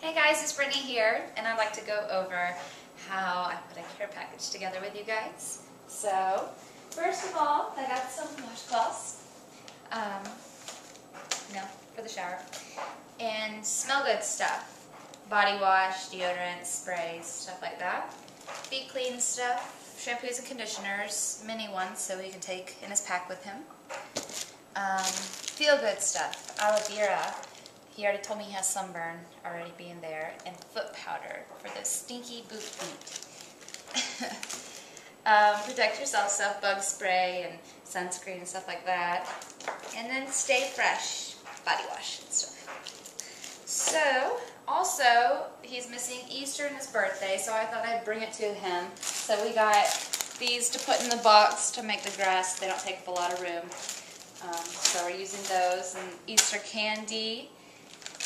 Hey guys, it's Brittany here, and I'd like to go over how I put a care package together with you guys. So, first of all, I got some washcloths, for the shower, and smell good stuff. Body wash, deodorant, sprays, stuff like that. Feet clean stuff, shampoos and conditioners, mini ones so he can take in his pack with him. Feel good stuff, aloe vera. He already told me he has sunburn already being there, and foot powder for those stinky boot feet. Protect yourself stuff, bug spray and sunscreen and stuff like that. And then stay fresh, body wash and stuff. So, also, he's missing Easter and his birthday, so I thought I'd bring it to him. So we got these to put in the box to make the grass. They don't take up a lot of room. So we're using those, and Easter candy.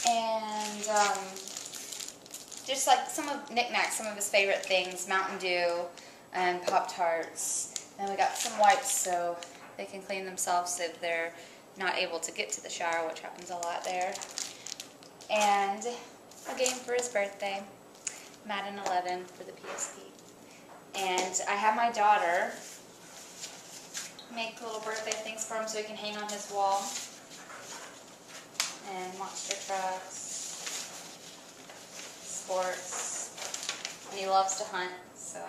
And just like some of knickknacks, some of his favorite things, Mountain Dew and Pop-Tarts. And we got some wipes so they can clean themselves if they're not able to get to the shower, which happens a lot there. And a game for his birthday, Madden 11 for the PSP. And I have my daughter make little birthday things for him so he can hang on his wall. And monster trucks, sports, and he loves to hunt, so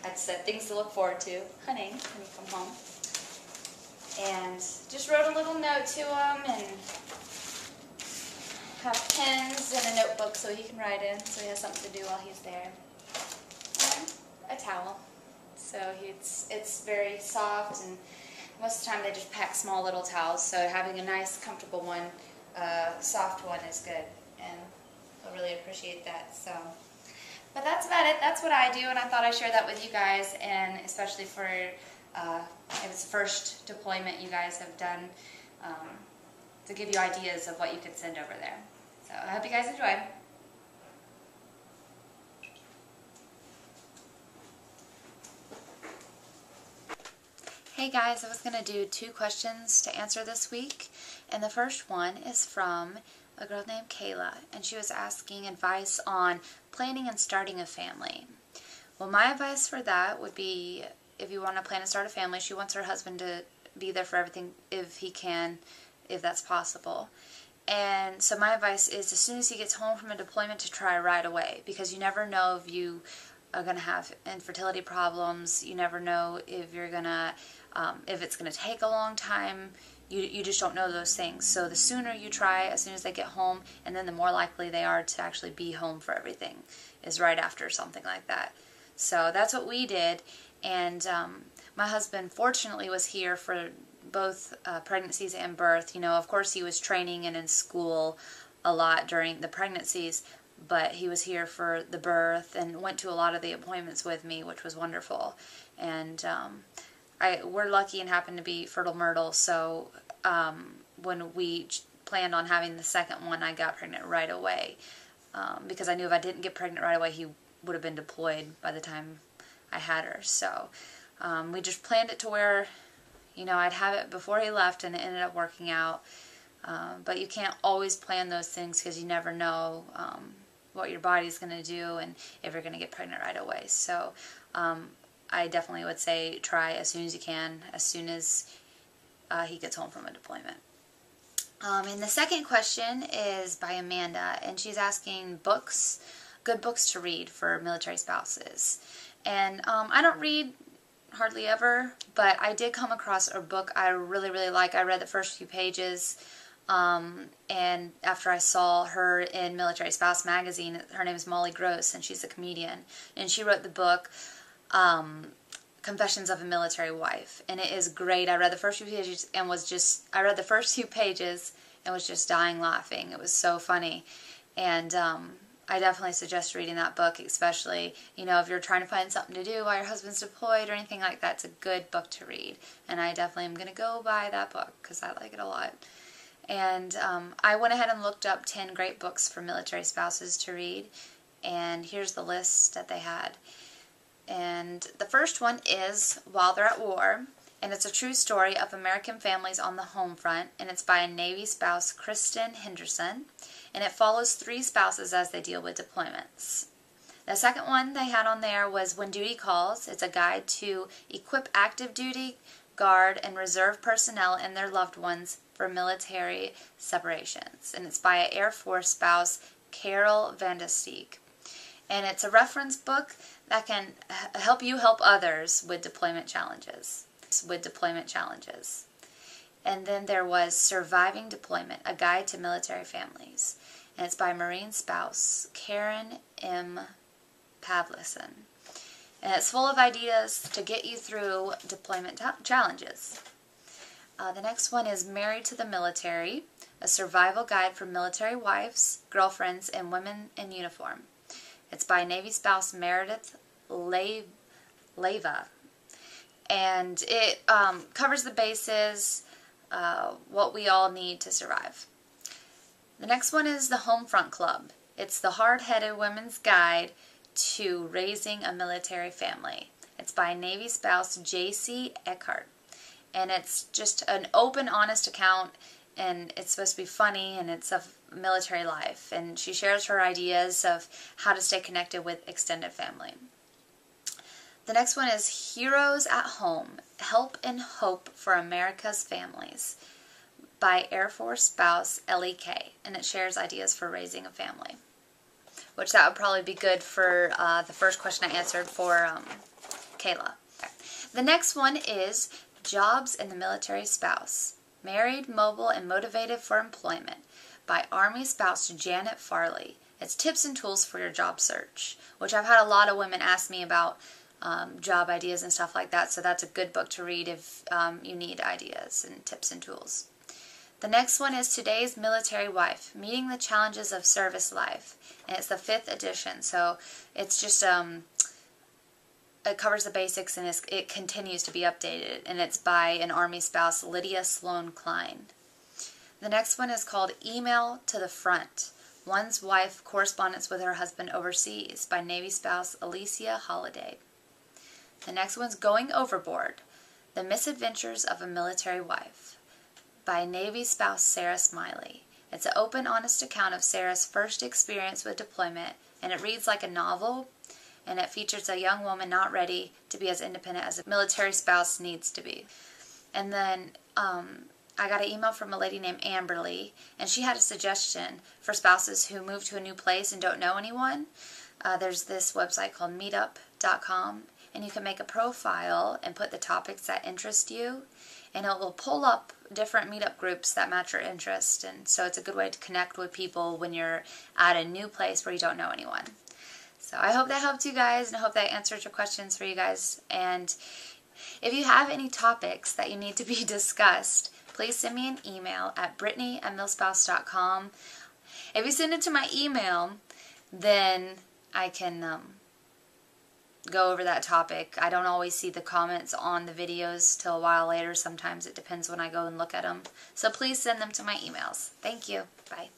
I said things to look forward to hunting when you come home. And just wrote a little note to him and have pens and a notebook so he can write in, so he has something to do while he's there. And a towel, so it's very soft, and most of the time they just pack small little towels, so having a nice comfortable one, soft one is good, and I really appreciate that. So, but that's about it. That's what I do, and I thought I'd share that with you guys, and especially for if it's the first deployment you guys have done, to give you ideas of what you could send over there. So I hope you guys enjoy. Hey guys, I was going to do 2 questions to answer this week, and the first one is from a girl named Kayla, and she was asking advice on planning and starting a family. Well, my advice for that would be, if you want to plan and start a family, she wants her husband to be there for everything if he can, if that's possible. And so my advice is, as soon as he gets home from a deployment, to try right away, because you never know if you are going to have infertility problems. You never know if you're going to if it's going to take a long time. You just don't know those things. So the sooner you try, as soon as they get home, and then the more likely they are to actually be home for everything, is right after something like that. So that's what we did, and my husband fortunately was here for both pregnancies and birth. You know, of course he was training and in school a lot during the pregnancies, but he was here for the birth and went to a lot of the appointments with me, which was wonderful. And we're lucky and happened to be fertile myrtle, so when we planned on having the second one, I got pregnant right away, because I knew if I didn't get pregnant right away, he would have been deployed by the time I had her. So we just planned it to where, you know, I'd have it before he left, and it ended up working out. But you can't always plan those things, because you never know what your body's going to do and if you're going to get pregnant right away. So I definitely would say try as soon as you can, as soon as he gets home from a deployment. And the second question is by Amanda, and she's asking good books to read for military spouses. And I don't read hardly ever, but I did come across a book I really, really like. I read the first few pages, and after I saw her in Military Spouse magazine, her name is Molly Gross, and she's a comedian, and she wrote the book Confessions of a Military Wife, and it is great. I read the first few pages and was just dying laughing. It was so funny, and I definitely suggest reading that book, especially, you know, if you're trying to find something to do while your husband's deployed or anything like that. It's a good book to read, and I definitely am going to go buy that book because I like it a lot. And I went ahead and looked up 10 great books for military spouses to read, and here's the list that they had. And the first one is While They're at War, And it's a true story of American families on the home front, and it's by a Navy spouse, Kristen Henderson, and it follows 3 spouses as they deal with deployments. The second one they had on there was When Duty Calls. It's a guide to equip active duty, guard, and reserve personnel and their loved ones for military separations. And it's by Air Force spouse Carol Vandesteeg. And it's a reference book that can help you help others with deployment challenges. And then there was Surviving Deployment, a guide to military families. And it's by Marine spouse Karen M. Pavlison. And it's full of ideas to get you through deployment challenges. The next one is Married to the Military, a survival guide for military wives, girlfriends, and women in uniform. It's by Navy spouse Meredith Leva. And it covers the bases, what we all need to survive. The next one is the Homefront Club. It's the hard-headed women's guide to raising a military family. It's by Navy spouse J.C. Eckhart. And it's just an open, honest account, and it's supposed to be funny, and it's of military life. And she shares her ideas of how to stay connected with extended family. The next one is Heroes at Home, Help and Hope for America's Families by Air Force spouse Ellie Kay, and it shares ideas for raising a family, which that would probably be good for the first question I answered for Kayla. Okay. The next one is Jobs and the Military Spouse, Married, Mobile, and Motivated for Employment by Army spouse Janet Farley. It's tips and tools for your job search, which I've had a lot of women ask me about job ideas and stuff like that, so that's a good book to read if you need ideas and tips and tools. The next one is Today's Military Wife, Meeting the Challenges of Service Life, and it's the 5th edition, so it's just, it covers the basics and it continues to be updated, and it's by an Army spouse, Lydia Sloan Klein. The next one is called Email to the Front, One's Wife Correspondence with Her Husband Overseas by Navy spouse Alicia Holliday. The next one's Going Overboard, The Misadventures of a Military Wife by Navy spouse Sarah Smiley. It's an open, honest account of Sarah's first experience with deployment, and it reads like a novel, and it features a young woman not ready to be as independent as a military spouse needs to be. And then I got an email from a lady named Amberly, and she had a suggestion for spouses who move to a new place and don't know anyone. There's this website called meetup.com, and you can make a profile and put the topics that interest you, and it will pull up different meetup groups that match your interest, and so it's a good way to connect with people when you're at a new place where you don't know anyone. So I hope that helped you guys, and I hope that answered your questions for you guys. And if you have any topics that you need to be discussed, please send me an email at brittany@millspouse.com. If you send it to my email, then I can go over that topic. I don't always see the comments on the videos till a while later. Sometimes it depends when I go and look at them. So please send them to my emails. Thank you. Bye.